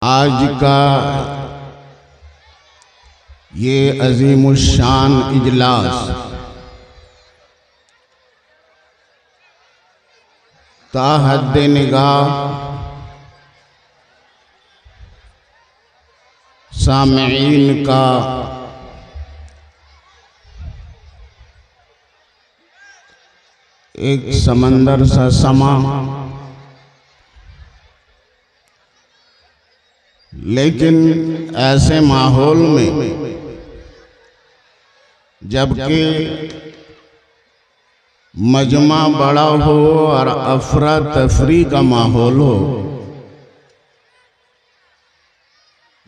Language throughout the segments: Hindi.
आज का ये अजीमुशान इजलास ताहद निगाह सामीन का एक समंदर सा समा, लेकिन ऐसे माहौल में जबकि मजमा बड़ा हो और अफरा तफरी का माहौल हो,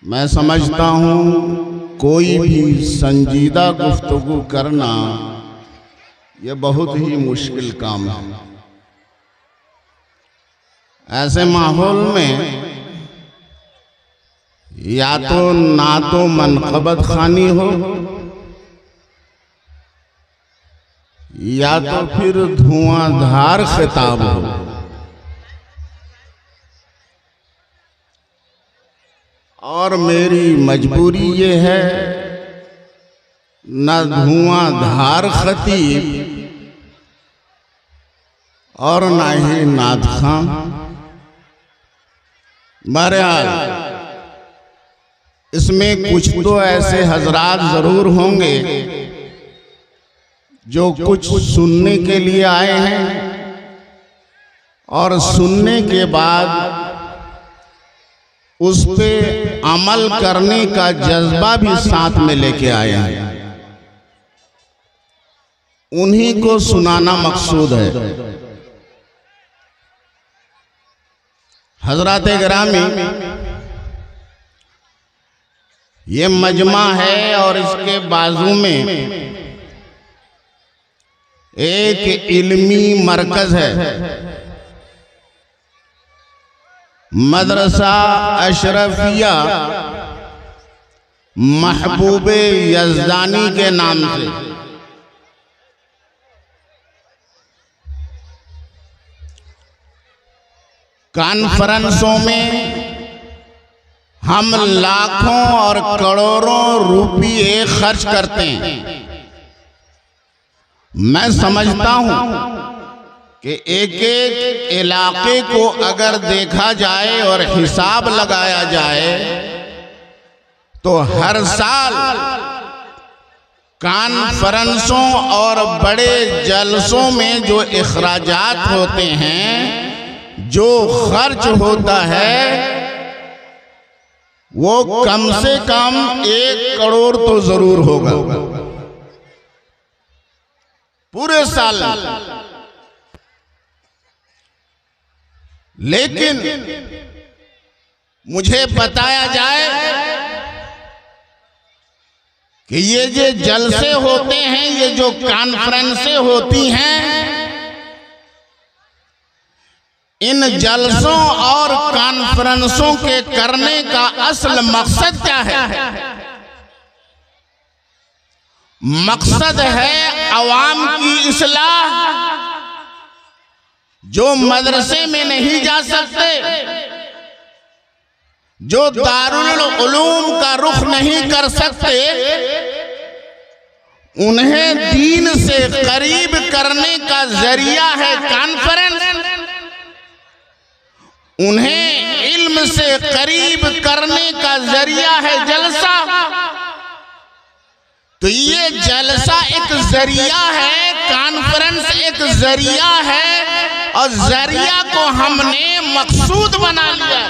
मैं समझता हूँ कोई भी संजीदा गुफ्तगू करना ये बहुत ही मुश्किल काम है। ऐसे माहौल में या तो मनक़बत खानी हो या तो फिर धुआंधार खिताब हो। और मेरी मजबूरी ये है, न धुआंधार खतीब और न ही नात खां। बहरहाल इसमें कुछ तो ऐसे हजरात जरूर होंगे जो कुछ सुनने के लिए आए हैं और सुनने के बाद उस पे अमल करने का जज्बा भी साथ में लेके आए हैं। उन्हीं को सुनाना मकसूद है। हजरात गिरामी, ये मजमा है और इसके बाजू में एक इल्मी मरकज है, मदरसा अशरफिया महबूबे यज़दानी के नाम से। कॉन्फ्रेंसों में हम लाखों और करोड़ों रुपये खर्च करते हैं। मैं समझता हूं कि एक एक इलाके को अगर देखा जाए और हिसाब लगाया जाए तो हर साल कॉन्फ्रेंसों और बड़े जलसों में जो इखराजात होते हैं, जो खर्च होता है, वो कम से कम 1 करोड़ तो जरूर होगा पूरे साल। लेकिन मुझे बताया जाए कि ये जो जलसे होते हैं, ये जो कॉन्फ्रेंसें होती हैं, इन जलसों और कॉन्फ्रेंसों के करने का असल मकसद क्या है? मकसद है अवाम की इस्लाह। जो मदरसे में नहीं जा सकते, जो दारुल उलूम का रुख नहीं कर सकते, उन्हें दीन से करीब करने का जरिया है कॉन्फ्रेंस। उन्हें इल्म से करीब करने का जरिया है जलसा। तो ये जलसा एक जरिया है, कॉन्फ्रेंस एक जरिया है, और जरिया को हमने मकसूद बना लिया।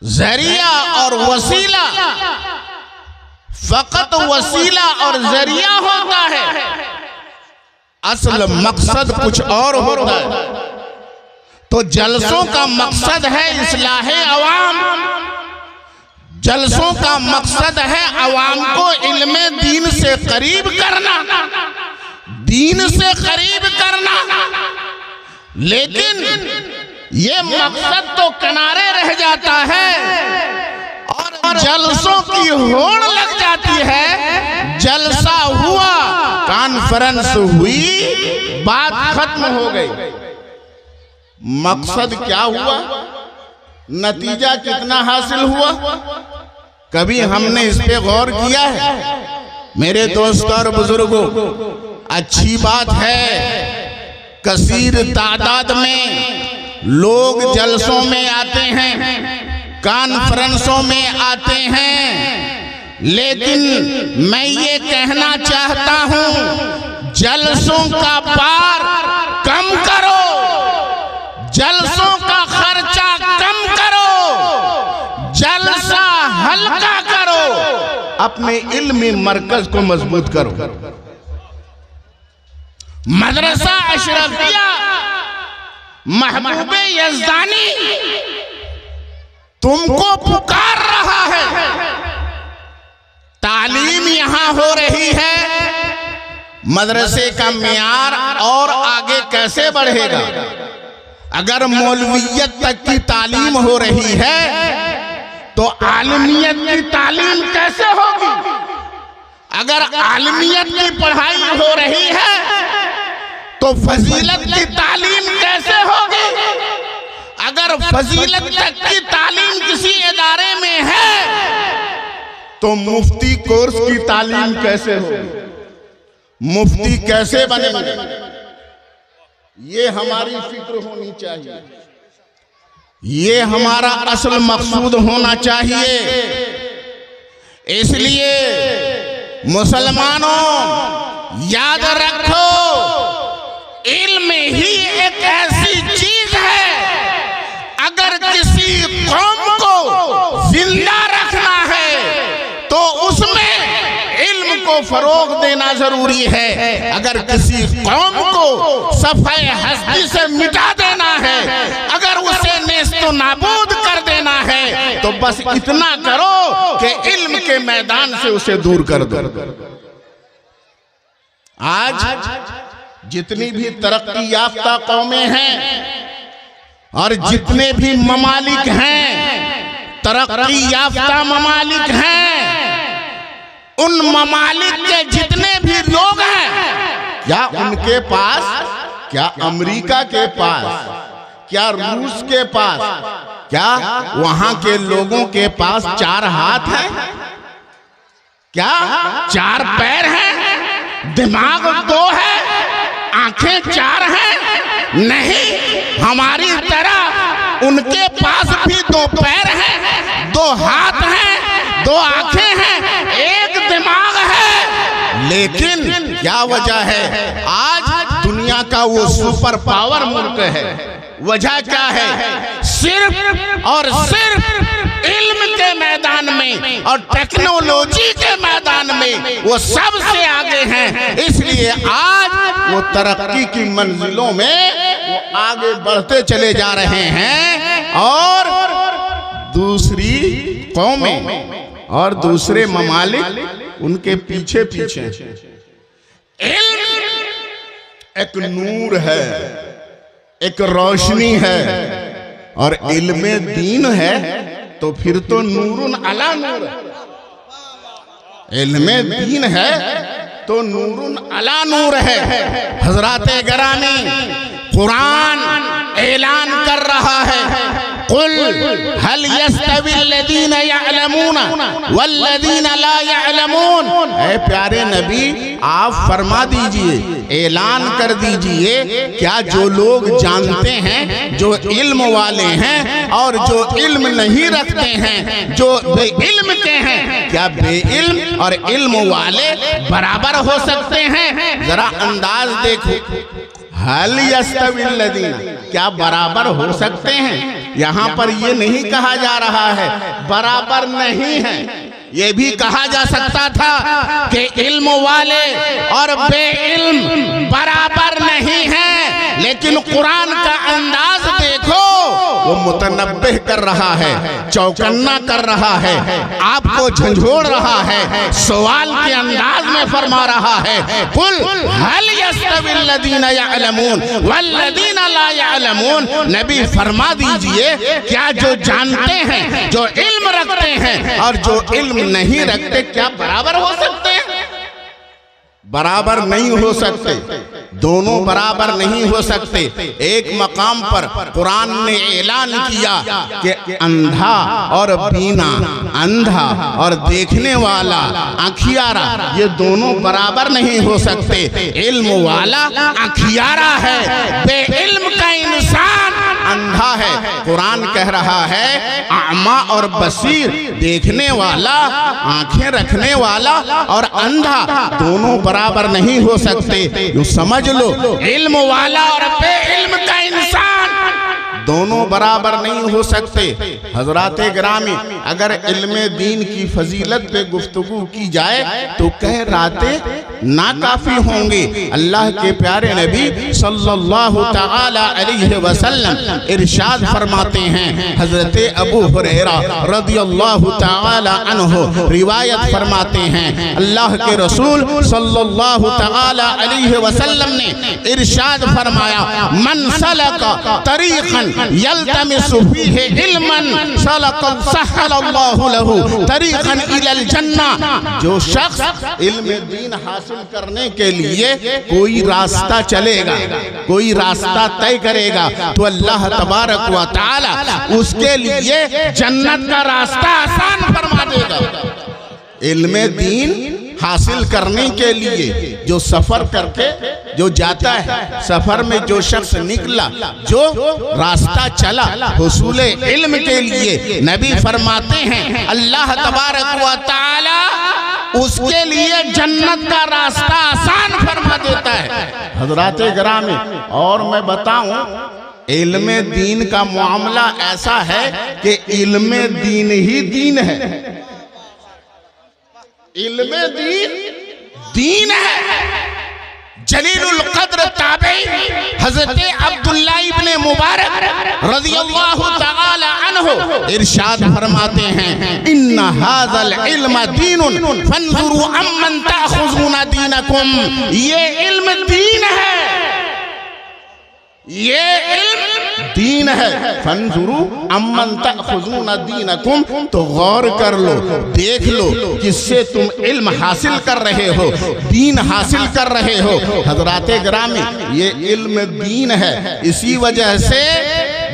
जरिया और वसीला, फकत वसीला और जरिया होता है, असल मकसद कुछ और होता है। तो जलसों का मकसद है इस्लाहे अवाम। जलसों का मकसद है अवाम को इल्मे दीन से करीब करना, दीन से करीब करना। लेकिन ये मकसद तो किनारे रह जाता है और जलसों की होड़ लग जाती है। जलसा हुआ, कॉन्फ्रेंस हुई, बात खत्म हो गई। मकसद क्या हुआ? नतीजा कितना हासिल हुआ? कभी हमने इस पे गौर किया है? मेरे दोस्तों और बुजुर्गों, अच्छी बात है कसीर तादाद में लोग जलसों में आते हैं, कॉन्फ्रेंसों में आते हैं, लेकिन मैं ये कहना चाहता हूं जलसों का पार कम करो, जलसों का खर्चा कम करो, जलसा हल्का करो, अपने इल्मी मरकज को मजबूत करो। मदरसा अशरफिया महबूबे यज़दानी तुमको पुकार रहा है। तालीम यहां हो रही है, मदरसे का मियार और आगे कैसे बढ़ेगा? अगर मौलवियत तक की तालीम हो रही है तो आलमियत की तालीम कैसे होगी? अगर आलमियत की पढ़ाई हो रही है तो फजीलत की तालीम कैसे होगी? अगर फजीलत तक की तालीम किसी इदारे में है तो मुफ्ती कोर्स की तालीम कैसे होगी? मुफ्ती कैसे बनेंगे? ये हमारी फिक्र होनी चाहिए, ये हमारा असल मकसूद होना चाहिए। इसलिए मुसलमानों याद रखो, इल्म ही एक ऐसी चीज है, अगर किसी कौम को जिंदा रखना है तो उसमें इल्म को फरोग देना जरूरी है। अगर किसी कौम को सफाए हस्ती से मिटा देना है, अगर उसे नेस्तो नाबूद कर देना है तो बस इतना करो कि इल्म के मैदान से उसे दूर कर दो। आज जितनी भी तरक्की याफ्ता कौमें हैं और जितने भी ममालिक हैं, तरक्की याफ्ता ममालिक हैं, उन ममालिक के जितने भी लोग हैं, क्या उनके पास, क्या अमेरिका के पास, क्या रूस के पास, क्या वहां के लोगों के पास 4 हाथ हैं? क्या 4 पैर हैं? दिमाग 2 है? आंखें 4 हैं? नहीं, हमारी तरह उनके पास भी 2 पैर हैं, 2 हाथ हैं, 2 आंखें हैं, 1 दिमाग है। लेकिन क्या वजह है? आज दुनिया का वो सुपर पावर मुल्क है। वजह क्या है? सिर्फ और सिर्फ इल्म के मैदान में और टेक्नोलॉजी के मैदान में वो सबसे आगे हैं। इसलिए आज वो तरक्की की मंजिलों में वो आगे बढ़ते चले जा रहे हैं और दूसरी कौमें और दूसरे ममालिक उनके पीछे पीछे। इल्म एक नूर है, एक रोशनी है, और इल्मे दीन है तो फिर तो नूरुन अला नूर है। इल्मे दीन है तो नूरुन अला नूर है। हजराते गिरामी, कुरान ऐलान कर रहा है, कुल हल यस्तविल्लज़ीना यअलमून वल्लज़ीना ला यअलमून। ऐ प्यारे नबी, आप फरमा दीजिए, ऐलान कर दीजिए, क्या जो लोग जानते हैं, जो इल्म वाले हैं, और जो इल्म नहीं रखते हैं, जो बेइल्म के हैं, क्या बेइल्म और इल्म वाले बराबर हो सकते हैं? जरा अंदाज देखो, हल यस्तविल्लज़ीना, क्या बराबर हो सकते हैं? यहाँ पर ये नहीं कहा जा रहा है बराबर नहीं है, ये भी कहा जा सकता था कि इल्म वाले और बेइल्म बराबर नहीं हैं। लेकिन कुरान का अंदाज देखो, वो मुतनब्बिह कर रहा है, चौकन्ना कर रहा है, आपको झंझोड़ रहा है, सवाल के अंदाज में फरमा रहा है, कुल हल यस्तविल्लज़ीना यअलमून वल्लज़ीना ला यअलमून। नबी फरमा दीजिए, क्या जो जानते हैं, जो इल्म रखते हैं और जो इल्म नहीं रखते, क्या बराबर हो सकते हैं? बराबर नहीं हो सकते। दोनों बराबर नहीं हो सकते। एक मकाम पर कुरान ने ऐलान किया कि अंधा और बीना, अंधा और देखने वाला आँखियारा, ये दोनों बराबर नहीं हो सकते। इल्म वाला आँखियारा है, बेइल्म का इंसान अंधा है। कुरान कह रहा है आमा और बसीर, देखने वाला, आंखें रखने वाला और अंधा दोनों बराबर नहीं हो सकते। यूं समझ लो, इल्म वाला और बेइल्म का इंसान दोनों बराबर नहीं हो सकते। हजराते गिरामी, अगर इल्मे दीन की फजीलत पे गुफ्तगू की जाए तो कह राते ना काफी होंगे। अल्लाह के प्यारे नबी सल्लल्लाहु तआला अलैहि वसल्लम इरशाद फरमाते हैं, हजरत अबू हुरैरा रदियल्लाहु तआला अन्हु रिवायत फरमाते हैं, अल्लाह के रसूल सल्लल्लाहु तआला अलैहि वसल्लम ने इरशाद फरमाया, मन सलका तरीक़न यल्तमिसु फीहि इल्मन सहलल्लाहु लहू तरीक़न इलल जन्ना। जो शख्स इल्म दीन हासिल करने के लिए कोई रास्ता चलेगा, कोई रास्ता तय करेगा, तो अल्लाह तबारक व तआला उसके लिए जन्नत का रास्ता आसान फरमा देगा। इल्म दीन हासिल करने के लिए जो सफर करके जो जाता है, सफर में जो शख्स निकला, जो रास्ता चला हुसूल इल्म के लिए, नबी फरमाते हैं अल्लाह तबारक व तआला उसके लिए जन्नत का रास्ता आसान फरमा देता है। हजराते गिरामी, और मैं बताऊं, इल्म दीन का मामला ऐसा है कि इल्म दीन ही दीन है। इल्म दीन दीन है। जलीलुल कद्र ताबई हजरत अब्दुल्लाह इब्ने मुबारक रज़ियल्लाहु तआला अन्हु इरशाद फरमाते हैं, इन्ना हाज़ल इल्म दीनुन फंजुरू अम्मन ताखुज़ूना दीनकुम। ये इल्म दीन है, ये इल्म दीन है। फंजुरू अम्मन ताखुज़ूना दीनकुम, तो गौर कर लो, देख लो किससे तुम इल्म हासिल कर रहे हो, दीन हासिल कर रहे हो। हजराते गिरामी, ये इल्म दीन है। इसी वजह से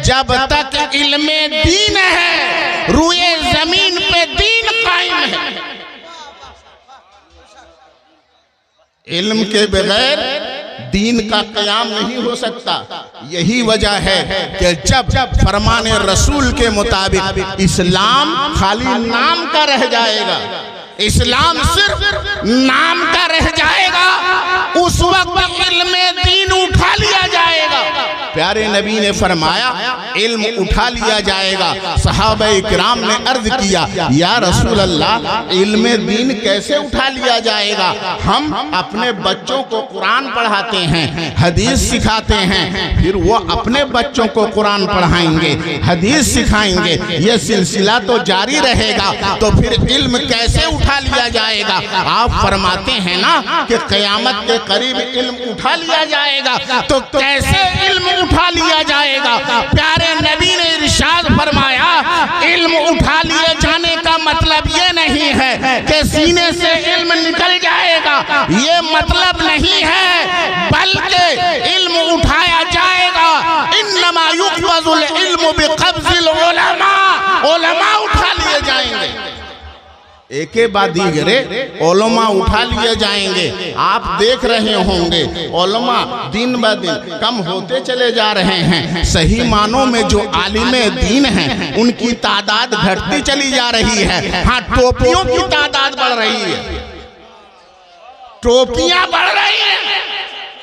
जब तक इल्म दीन है, रुए जमीन पे दीन कायम है। इल्म के बगैर दीन का कयाम नहीं हो सकता। यही वजह है कि जब फरमाने रसूल के मुताबिक इस्लाम खाली नाम का रह जाएगा, इस्लाम सिर्फ नाम का रह जाएगा, उस वक्त इल्म दीन उठा लिया जाएगा। प्यारे नबी ने फरमाया इल्म उठा लिया जाएगा। सहाबाए किराम ने अर्ज किया, या रसूल अल्लाह, इल्म दीन कैसे उठा लिया जाएगा? हम अपने बच्चों को कुरान पढ़ाते हैं, हदीस सिखाते हैं, फिर वो अपने बच्चों को कुरान पढ़ाएंगे, हदीस सिखाएंगे, ये सिलसिला तो जारी रहेगा, तो फिर इल्म कैसे उठा लिया जाएगा? आप फरमाते हैं ना कि क़यामत के करीब इल्म उठा लिया जाएगा, तो कैसे इल्म उठा लिया जाएगा? प्यारे नबी ने इरशाद फरमाया, इल्म उठा लिए जाने का मतलब ये नहीं है कि सीने से इल्म निकल जाएगा, ये मतलब नहीं है, बल्कि इल्म उठाया जाएगा। इन्नमा युक़बज़ुल इल्मु बिक़ब्ज़िल उलमा, उलमा उठा लिए जाएंगे। एक बाद दीगरे उलमा उठा लिए जाएंगे। आप देख रहे होंगे उलमा दिन ब दिन कम होते चले जा रहे हैं। सही मानों में जो आलिमे दीन हैं उनकी तादाद घटती चली जा रही है। हाँ, टोपियों की तादाद बढ़ रही है, टोपियां बढ़ रही हैं,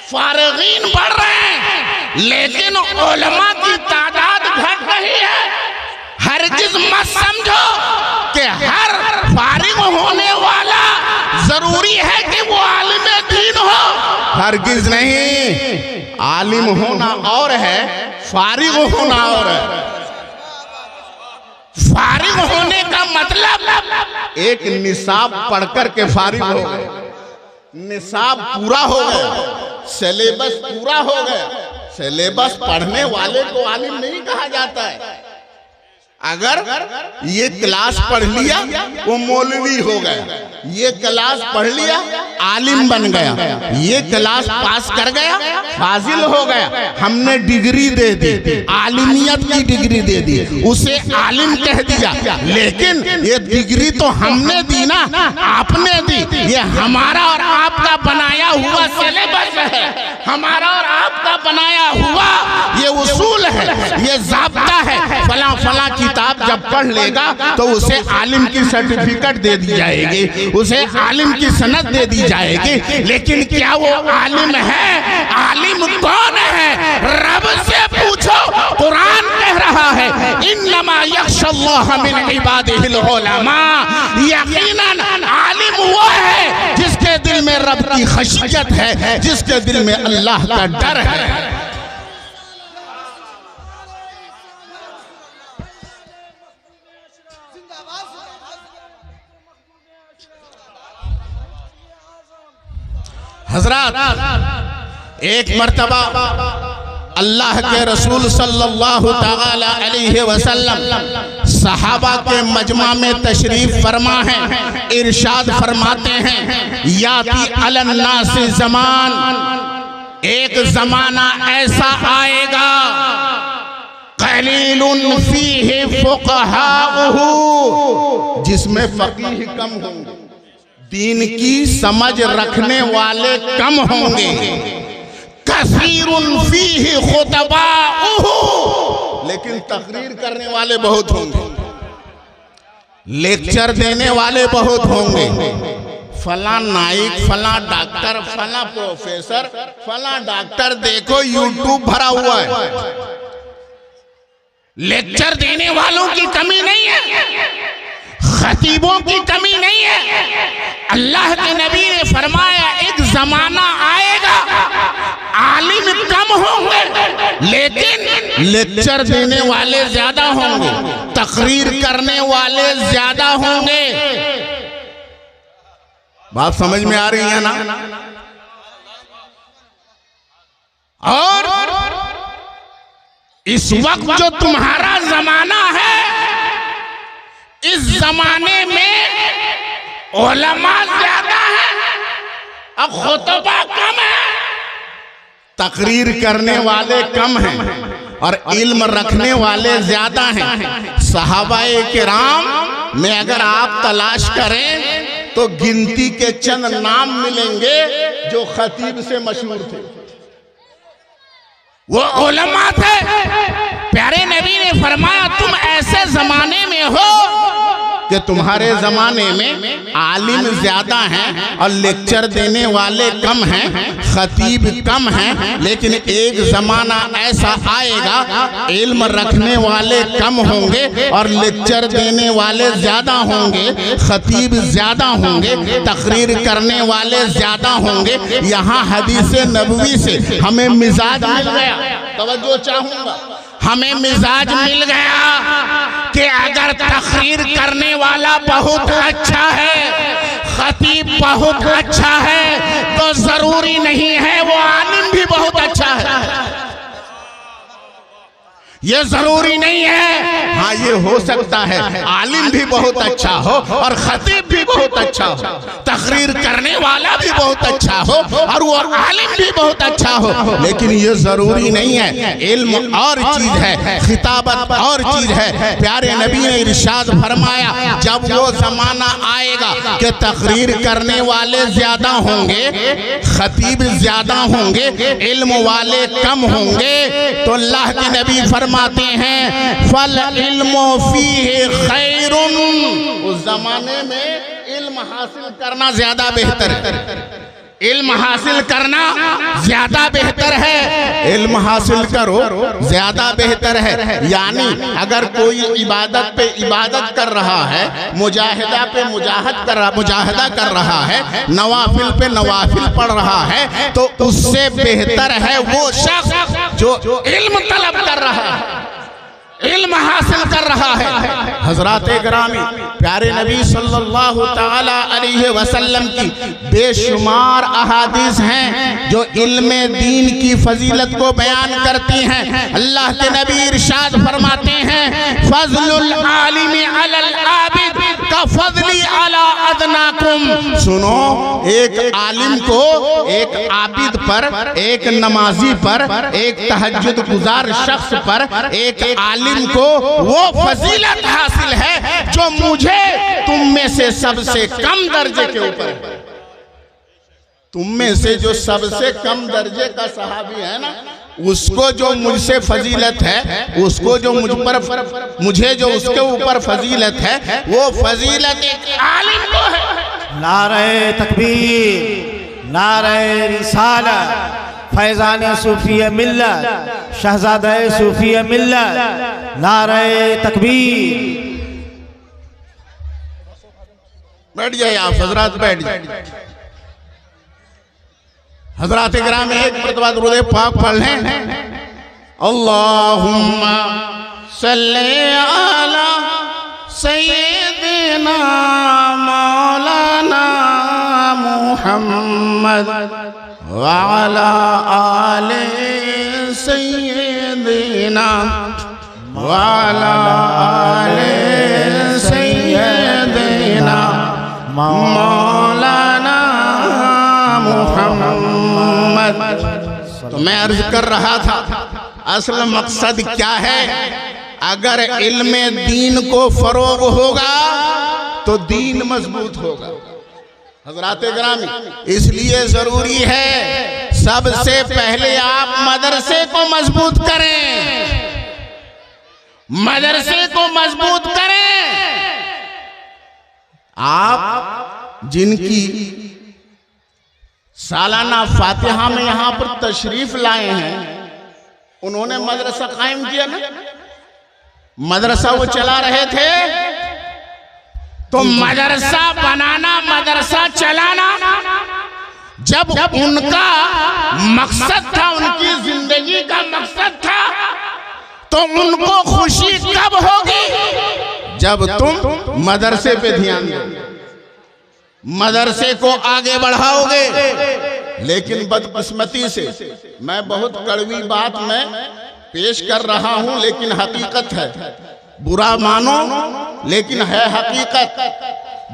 फारिगीन बढ़ रहे हैं, लेकिन उलमा की तादाद घट रही है। हरगिज़ मत समझो कि हर फारिग होने वाला जरूरी है कि वो आलिम दीन हो। हरगिज़ नहीं, आलिम होना और है, फारिग होना और है। फारिग होने का मतलब एक निसाब पढ़कर के फारिग हो गए, निसाब पूरा हो गया, सिलेबस पूरा हो गया। सिलेबस पढ़ने वाले को आलिम नहीं कहा जाता है। अगर ये क्लास पढ़ लिया वो मौलवी हो गया, ये क्लास पढ़ लिया, आलिम बन गया, ये क्लास पास कर गया, फाजिल हो गया, हमने डिग्री दे दी, आलिमियत की डिग्री दे दी, उसे आलिम कह दिया। लेकिन ये डिग्री तो हमने दी ना, आपने दी। ये हमारा और आपका बनाया हुआ सिलेबस है, हमारा और आपका बनाया हुआ ये उसूल है, ये ज़ाब्ता है। फला फला किताब जब पढ़ लेगा तो उसे आलिम की सर्टिफिकेट दे दी जाएगी, उसे आलिम की सनद दे दी जाएगी। लेकिन क्या वो आलिम है? आलिम कौन है? रब से पूछो। कुरान कह रहा है इन्नमा यख्शल्लाह मिन इबादिहिल उलमा, यकीनन आलिम वो है जिसके दिल में रब की खशियत है, जिसके दिल में अल्लाह का डर है। हजरत एक मर्तबा अल्लाह के रसूल सल्लल्लाहु तआला अलैहि वसल्लम सहाबा के मजमा में तशरीफ फरमा है, इरशाद फरमाते हैं याती अलन्नास ज़मान, एक जमाना ऐसा आएगा कलीलुन फीहि फुक़हाउहु, जिसमें फकीह कम होंगे, दीन की समझ रखने वाले कम होंगे, कसीरुन फीहि खुतबाउहु, लेकिन तकरीर करने वाले बहुत होंगे, लेक्चर देने वाले बहुत होंगे। फला नाइक, फला डॉक्टर, फला प्रोफेसर, फला डॉक्टर देखो यूट्यूब भरा हुआ है, लेक्चर देने वालों की कमी नहीं है, खतीबों की कमी नहीं है। अल्लाह के नबी ने फरमाया एक जमाना आएगा आलिम कम होंगे लेकिन लेक्चर देने वाले ज्यादा होंगे, तकरीर करने वाले ज्यादा होंगे। बात समझ में आ रही है ना? और इस वक्त जो तुम्हारा जमाना है, इस जमाने में उलमा ज्यादा है और खुतबा कम है, तकरीर करने वाले कम हैं और इल्म रखने वाले ज्यादा हैं। सहाबाए किराम में अगर आप तलाश करें तो गिनती के चंद नाम मिलेंगे जो खतीब से मशहूर थे, वो उलमा थे। प्यारे नबी ने फरमाया तुम ऐसे जमाने में हो कि तुम्हारे जमाने में आलिम ज्यादा हैं और लेक्चर देने वाले कम हैं, खतीब कम हैं, लेकिन एक जमाना ऐसा आएगा इल्म रखने वाले कम होंगे और लेक्चर देने वाले ज्यादा होंगे, खतीब ज्यादा होंगे, तकरीर करने वाले ज्यादा होंगे। यहाँ हदीस नबवी से हमें मिजाज मिल गया, तवज्जो चाहूंगा, हमें मिजाज मिल गया कि अगर तकरीर करने वाला बहुत अच्छा है, खतीब बहुत अच्छा है, तो जरूरी नहीं है वो आलिम भी बहुत अच्छा है। ये जरूरी नहीं है। हाँ, ये हो सकता है आलिम भी बहुत अच्छा हो और खतीब भी बहुत अच्छा हो, तकरीर करने वाला भी बहुत अच्छा हो और वो आलिम भी बहुत अच्छा हो, लेकिन ये जरूरी नहीं है। इल्म और चीज है, खिताबत और चीज है। प्यारे नबी ने इरशाद फरमाया जब वो जमाना आएगा कि तकरीर करने वाले ज्यादा होंगे, खतीब ज्यादा होंगे, इल्म वाले कम होंगे, तो अल्लाह के नबी फरमाते हैं फल इल्मो फीहि खैरुन, उस जमाने में इल्म हासिल करना ज्यादा बेहतर है, इल्म हासिल करना ज्यादा बेहतर है। इल्म हासिल करो ज्यादा बेहतर है। यानी अगर कोई इबादत पे इबादत कर रहा है, मुजाहिदा पे मुजाहिदा कर रहा है, नवाफिल पे नवाफिल पढ़ रहा है, तो उससे बेहतर है वो शख्स जो इल्म तलब कर रहा है, इल्म हासिल कर रहा है। हजराते गिरामी, प्यारे नबी सल्लल्लाहु ताला अलैहि वसल्लम की बेशुमार अहादीस हैं जो इल्म दीन की फजीलत को बयान करती हैं। अल्लाह के नबी इरशाद फरमाते हैं फज़लुल आलिमी अलल आबिद का फज़ली अला अदनाकुम सुनो, एक आलिम को, एक आबिद पर, एक नमाजी पर, एक तहज्जुद गुजार शख्स पर, एक आलिम को वो फजीलत हासिल है जो मुझे तुम में से सबसे कम दर्जे के ऊपर। तुम में से जो सबसे कम दर्जे का सहाबी है ना, उसको जो मुझसे फजीलत है, उसको जो मुझे जो उसके ऊपर फजीलत है, वो फजीलत एक आलिम को है। नारे तकबीर, नारे रिसालत, फैज़ान सूफी मिल्लत, शहजादा सूफी मिल्लत, नारे तकबीर। बैठ जाइए आप हजरात, बैठ जाइए। हजरात इकराम एक मरतबा दुरूद पाक पढ़ लें। अल्लाहुम्मा सल्ली अला सय्यिदिना मौलाना मुहम्मद व अला आले सय्यिदिना व अला आले सय्यिदिना मौलाना मुहम्मद। तो मैं अर्ज कर रहा था, असल मकसद क्या है? अगर इल्म दीन को फरोग होगा तो दीन मजबूत होगा। हजरात गिरामी, इसलिए जरूरी है सबसे पहले आप मदरसे को मजबूत करें, मदरसे को मजबूत करें। आप जिनकी सालाना फातिहा में यहां पर तशरीफ लाए हैं, उन्होंने मदरसा कायम किया ना, मदरसा वो चला रहे थे। तो मदरसा बनाना, मदरसा चलाना जब उनका मकसद था, उनकी जिंदगी का मकसद था, तो उनको खुशी कब होगी? जब तुम मदरसे पे ध्यान दो, मदरसे को आगे बढ़ाओगे। लेकिन बदकिस्मती से मैं बहुत कड़वी बात में पेश कर रहा हूं, लेकिन हकीकत है, बुरा मानो लेकिन है हकीकत।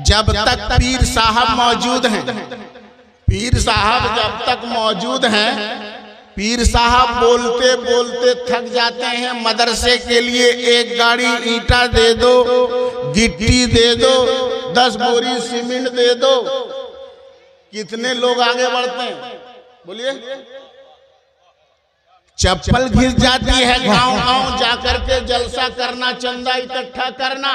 जब तक पीर साहब मौजूद हैं, पीर साहब जब तक मौजूद हैं, पीर साहब बोलते बोलते थक जाते हैं, मदरसे के लिए एक गाड़ी ईंटा दे दो, गिट्टी दे दो, 10 बोरी सीमेंट दे दो। कितने लोग आगे बढ़ते हैं? बोलिए। चप्पल घिस जाती है, गांव गांव जाकर के जलसा करना, चंदा इकट्ठा करना।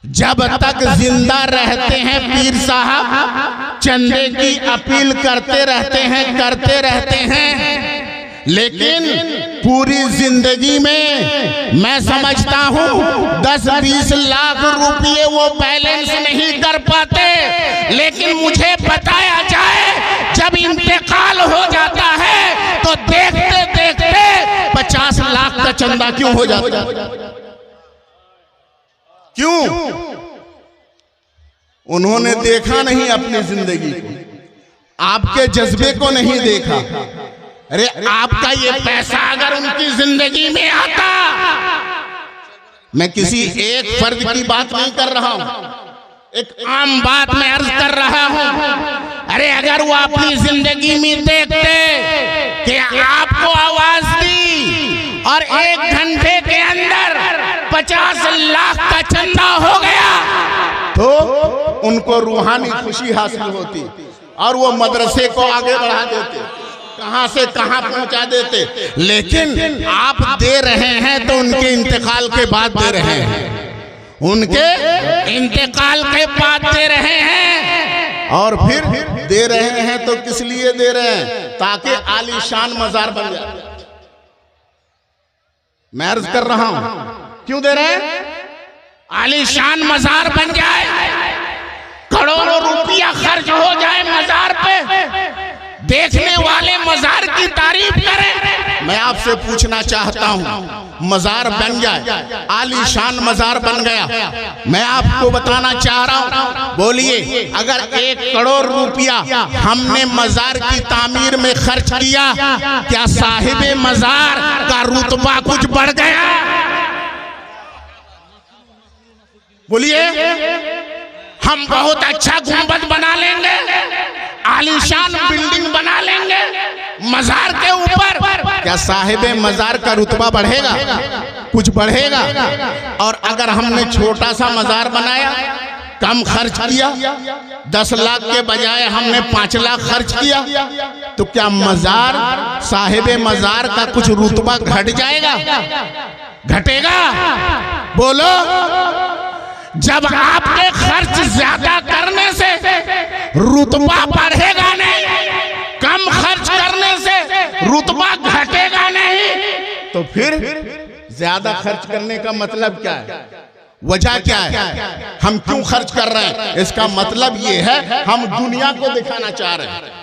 जब तक जिंदा रहते हैं पीर साहब चंदे की अपील करते रहते हैं, करते रहते हैं। लेकिन पूरी जिंदगी में मैं समझता हूं 10-20 लाख रुपए वो बैलेंस नहीं कर पाते। लेकिन मुझे बताया जाए, जब इंतकाल हो जाता है तो देखते देखते 50 लाख का चंदा क्यों हो जाता है? क्यों? उन्होंने देखा नहीं अपनी जिंदगी को, आपके जज्बे को नहीं देखा। अरे आपका ये पैसा अगर उनकी जिंदगी में आता, मैं किसी एक फर्द की बात नहीं कर रहा हूं, एक आम बात में अर्ज कर रहा हूं। अरे अगर वो अपनी जिंदगी में देखते कि आपको आवाज दी और 1 घंटे के अंदर 50 लाख का चंदा हो गया, तो उनको रूहानी खुशी हासिल होती और वो मदरसे को आगे बढ़ा देते, कहां से कहां पहुंचा देते। लेकिन आप दे रहे हैं तो उनके इंतकाल के बाद दे रहे हैं, उनके इंतकाल के बाद दे रहे हैं। और फिर दे रहे हैं तो किस लिए दे रहे हैं? ताकि आलीशान मजार बन जाए। मैं अर्ज कर रहा हूं, क्यों दे रहे हैं? आलीशान मजार बन जाए, करोड़ों रुपया खर्च हो जाए मजार पे, देखने वाले मजार की तारीफ करें। मैं आपसे पूछना चाहता हूं, मजार बन जाए, आलीशान मजार बन गया, मैं आपको बताना चाह रहा हूं, बोलिए अगर 1 करोड़ रुपया हमने मजार की तामीर में खर्च किया, क्या साहिबे मजार का रुतबा कुछ बढ़ गया? बोलिए। हम बहुत अच्छा गुंबद बना लेंगे, आलीशान बिल्डिंग बना लेंगे मजार के ऊपर। क्या साहिबे मजार का रुतबा बढ़ेगा? कुछ बढ़ेगा? और अगर हमने छोटा सा मजार बनाया, कम खर्च किया, 10 लाख के बजाय हमने 5 लाख खर्च किया, तो क्या मजार साहिबे मजार का कुछ रुतबा घट जाएगा? घटेगा? बोलो। जब आपके खर्च ज्यादा करने से रुतबा बढ़ेगा नहीं, कम खर्च करने से रुतबा घटेगा नहीं, तो फिर ज्यादा खर्च करने का मतलब क्या है? वजह क्या है? हम क्यों खर्च कर रहे हैं? इसका मतलब ये है हम दुनिया को दिखाना चाह रहे हैं।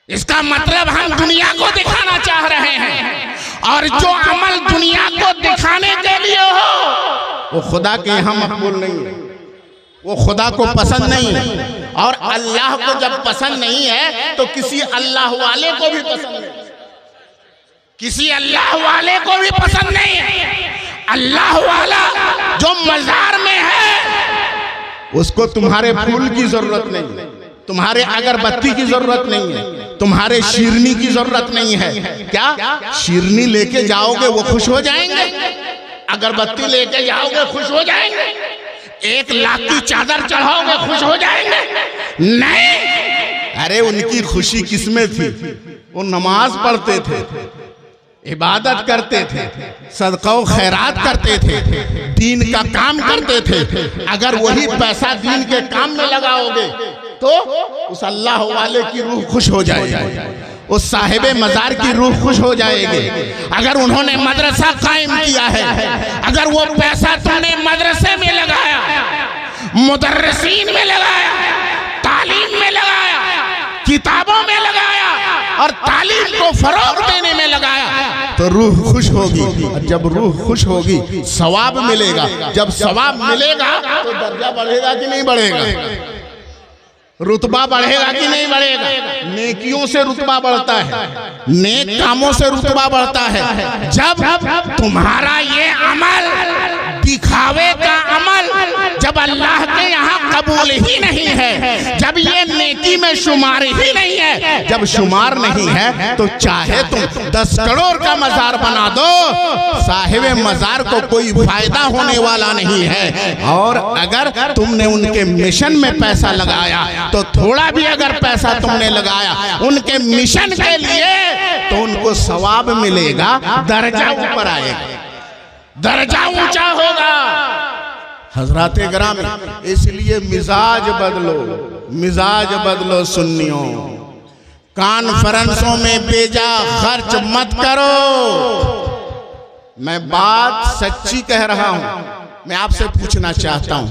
इसका मतलब हम दुनिया को दिखाना चाह रहे हैं, और जो अमल दुनिया को दिखाने के लिए हो वो खुदा के यहाँ मकबूल नहीं है, वो खुदा को पसंद नहीं है। और अल्लाह को जब पसंद नहीं है तो किसी अल्लाह वाले को भी पसंद नहीं, किसी अल्लाह वाले को भी पसंद नहीं है। अल्लाह वाला जो मजार में है उसको तुम्हारे फूल की जरूरत नहीं, तुम्हारे अगरबत्ती की जरूरत नहीं है, तुम्हारे शीरनी की जरूरत नहीं है। क्या शीरनी लेके जाओगे वो खुश हो जाएंगे? अगरबत्ती लेके जाओगे खुश हो जाएंगे? 1 लाख की चादर चढ़ाओगे खुश हो जाएंगे? नहीं। अरे उनकी खुशी किसमें थी? वो नमाज पढ़ते थे, इबादत करते थे, सदका खैरात करते थे, दीन का काम करते थे। अगर वही पैसा दीन के काम में लगाओगे तो उस अल्लाह वाले की रूह खुश हो जाएगी, उस साहिबे मजार की रूह खुश हो जाएगी। अगर उन्होंने मदरसा कायम किया है, अगर वो पैसा तुमने मदरसे में लगाया, मुदर्रिसीन में लगाया, तालीम में लगाया, किताबों में लगाया और तालीम को फरोग देने में लगाया, तो रूह खुश होगी। और जब रूह खुश होगी सवाब मिलेगा। जब सवाब मिलेगा तो दर्जा बढ़ेगा कि नहीं बढ़ेगा? रुतबा बढ़ेगा कि नहीं बढ़ेगा? नेकियों से रुतबा बढ़ता है, नेक कामों से रुतबा बढ़ता है। जब तुम्हारा ये अमल दिखावे का अमल जब अल्लाह के यहाँ कबूल ही नहीं है, जब ये नेकी में शुमार ही नहीं है, जब शुमार नहीं है तो चाहे तुम 10 करोड़ का मजार बना दो, साहिबे मजार को कोई फायदा होने वाला नहीं है। और अगर तुमने उनके मिशन में पैसा लगाया तो थोड़ा भी अगर पैसा तुमने लगाया उनके मिशन के लिए तो उनको सवाब मिलेगा, दर्जा ऊपर आएगा, दर्जा ऊंचा होगा। हजराते गिराम, इसलिए मिजाज बदलो, मिजाज बदलो सुन्नियों। कॉन्फ्रेंसों में बेजा खर्च मत करो। मैं बात सच्ची कह रहा हूं। मैं आपसे पूछना चाहता हूं,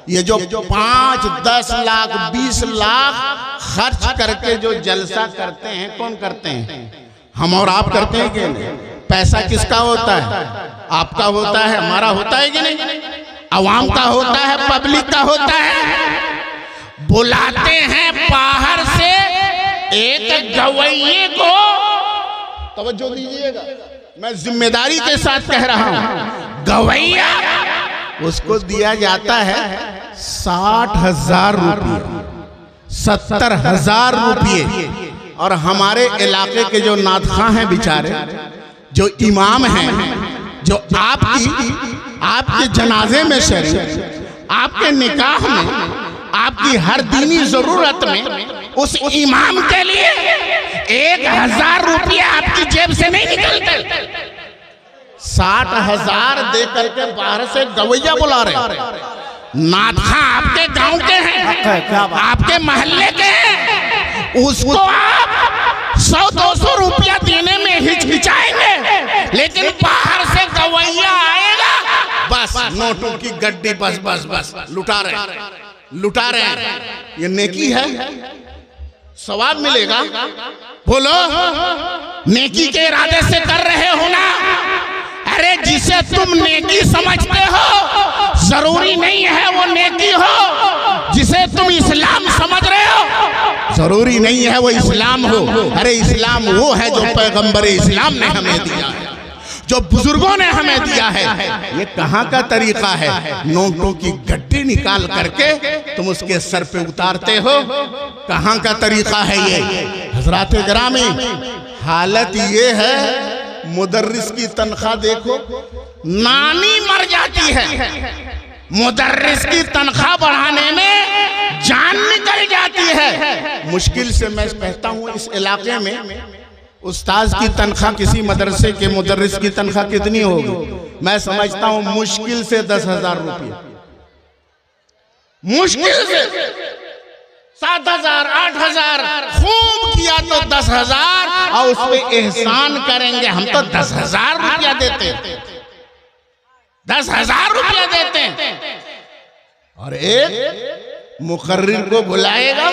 ये जो 5, 10 लाख 20 लाख खर्च करके जो जलसा करते हैं, कौन करते हैं? हम और आप करते हैं कि नहीं? पैसा किसका होता है? आपका होता है, हमारा होता है कि नहीं? अवाम का होता है, पब्लिक का होता है। बुलाते हैं बाहर से एक गवैये को, तवज्जो दीजिएगा, मैं जिम्मेदारी के साथ कह रहा हूं, गवैया उसको दिया जाता है 60,000 रुपये, 70,000 रुपये। और हमारे इलाके के जो नादखां हैं बेचारे, जो इमाम हैं, जो आपके जनाजे में शरीक, आपके निकाह में, आपकी हर दीनी जरूरत में उस इमाम के लिए 1,000 रुपये आपकी जेब से नहीं निकलते। 60,000 दे करके बाहर से गवैया बुला रहे। नादखां आपके गांव के हैं, आपके मोहल्ले के हैं, उसको आप 100-200 रुपया देने में हिचकिचाएंगे, लेकिन बाहर से गवैया आएगा, बस नोटों की गड्डी, बस बस बस लुटा रहे हैं। ये नेकी है? सवाब मिलेगा? बोलो, नेकी के इरादे से कर रहे हो ना? अरे जिसे तुम नेकी समझते हो जरूरी नहीं है वो नेकी हो। जिसे तुम इस्लाम समझ रहे हो जरूरी नहीं है वो इस्लाम हो। अरे इस्लाम वो है जो पैगंबर इस्लाम ने हमें दिया है। जो बुजुर्गों ने हमें दिया है, ये कहाँ का तरीका है? नोटों की गड्डी निकाल करके तुम उसके सर पे उतारते हो, कहाँ का तरीका है ये? हजरात गिरामी, हालत ये है, मुदर्रिस की तनख्वाह देखो, नानी मर जाती है, मुदर्रिस की तनख्वाह बढ़ाने में जान निकल जाती है। मुश्किल से मैं कहता हूँ इस इलाके में उस्ताद की तनख्वाह किसी मदरसे के मुदर्रिस की तनख्वाह कितनी होगी? मैं समझता हूँ मुश्किल से 10,000 रुपये, मुश्किल से 7,000 8,000, खूब किया तो 10,000, और उस पे एहसान करेंगे हम तो 10,000 रुपया देते, 10,000 रुपया देते। और एक मुकर्रिर को बुलाएगा,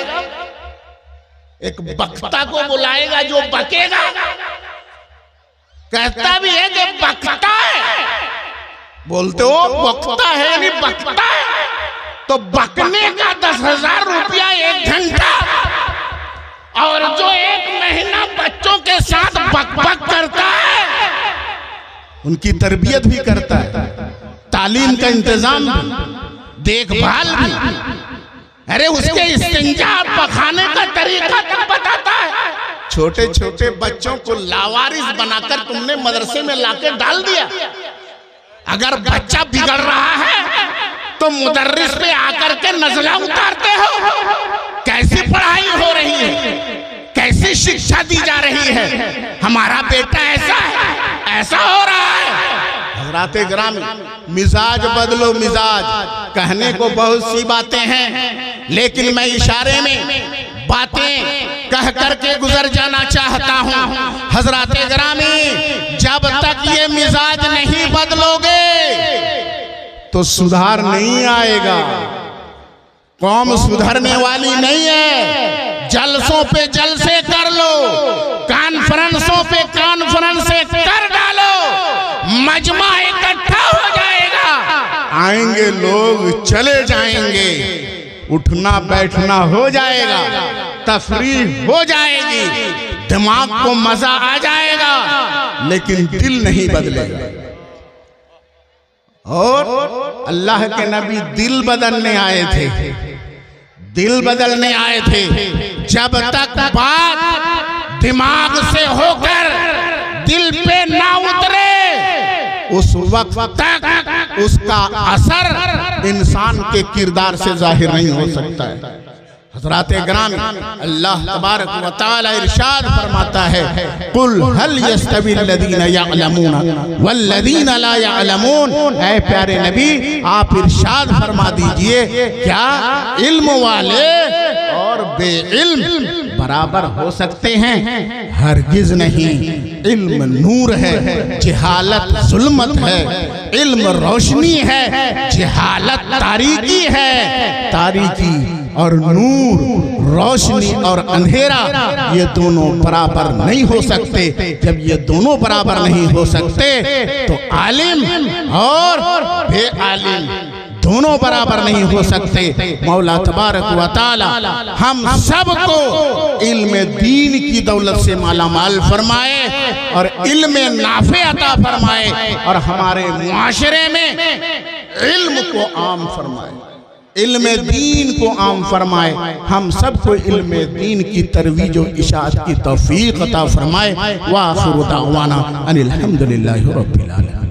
एक बक्ता को बुलाएगा जो बकेगा, कहता भी है कि बकता है, बोलते हो बकता है यानी बकता है, तो बकने का 10,000 रुपया 1 घंटा, और जो 1 महीना बच्चों के साथ बक करता है, उनकी तरबियत भी करता है, तालीम का इंतजाम भी, देखभाल भी, अरे उसके इस्तिंजा पखाने का तरीका तक बताता है। छोटे छोटे बच्चों को लावारिस बनाकर तुमने मदरसे में लाके डाल दिया। अगर बच्चा बिगड़ रहा है तो मुदर्रिस पे आकर के नज़ला उतारते हो। कैसी पढ़ाई हो रही है, कैसी शिक्षा दी जा रही है? हमारा बेटा ऐसा है, ऐसा हो रहा है। हज़रात गिरामी, मिजाज बदलो, मिजाज। कहने को बहुत सी बातें हैं, लेकिन मैं इशारे में बातें कह करके गुजर जाना चाहता हूँ। हज़रात गिरामी, जब तक ये मिजाज नहीं बदलोगे तो सुधार नहीं आएगा। कौम सुधरने वाली नहीं है। जलसों पे जलसे कर लो, कॉन्फ्रेंसों पे कॉन्फ्रेंसें कर डालो, मजमा इकट्ठा हो जाएगा। आएंगे लोग, चले जाएंगे, उठना बैठना हो जाएगा, तफरीह हो जाएगी, दिमाग को मजा आ जाएगा, लेकिन दिल नहीं बदलेगा। और अल्लाह के नबी दिल बदलने आए थे, दिल बदलने आए थे। जब तक बात दिमाग से होकर दिल पे ना उतरे, उस वक्त तक उसका असर इंसान के किरदार से जाहिर नहीं हो सकता है। हज़रात गिरामी, अल्लाह तबारक व तआला इरशाद फरमाता है, कुल हल यस्तवी लदीना यअलमून वल्लदीना ला यअलमून। ऐ प्यारे नबी, आप इरशाद फरमा दीजिए, क्या इल्म वाले और बेइल्म बराबर हो सकते हैं? हरगिज नहीं। इल्म नूर है, जहालत जुल्मत है। इल्म रोशनी है, जहालत तारीकी है। तारीकी और नूर, रोशनी और अंधेरा, ये दोनों बराबर नहीं हो सकते। जब ये दोनों बराबर नहीं हो सकते तो आलिम और बेआलिम दोनों बराबर नहीं हो सकते। मौला तबारक व तआला हम सबको इल्म दीन की दौलत से मालामाल फरमाए और इल्म नाफे अता फरमाए, और हमारे मुआशरे में इल्म को आम फरमाए, इल्म दीन को आम फरमाए। हम सबको इल्म दीन की तरवीज और इशाअत की तौफीक अता फरमाए। व आखिरु दावाना अनिल हम्दुलिल्लाहि रब्बिल आलमीन।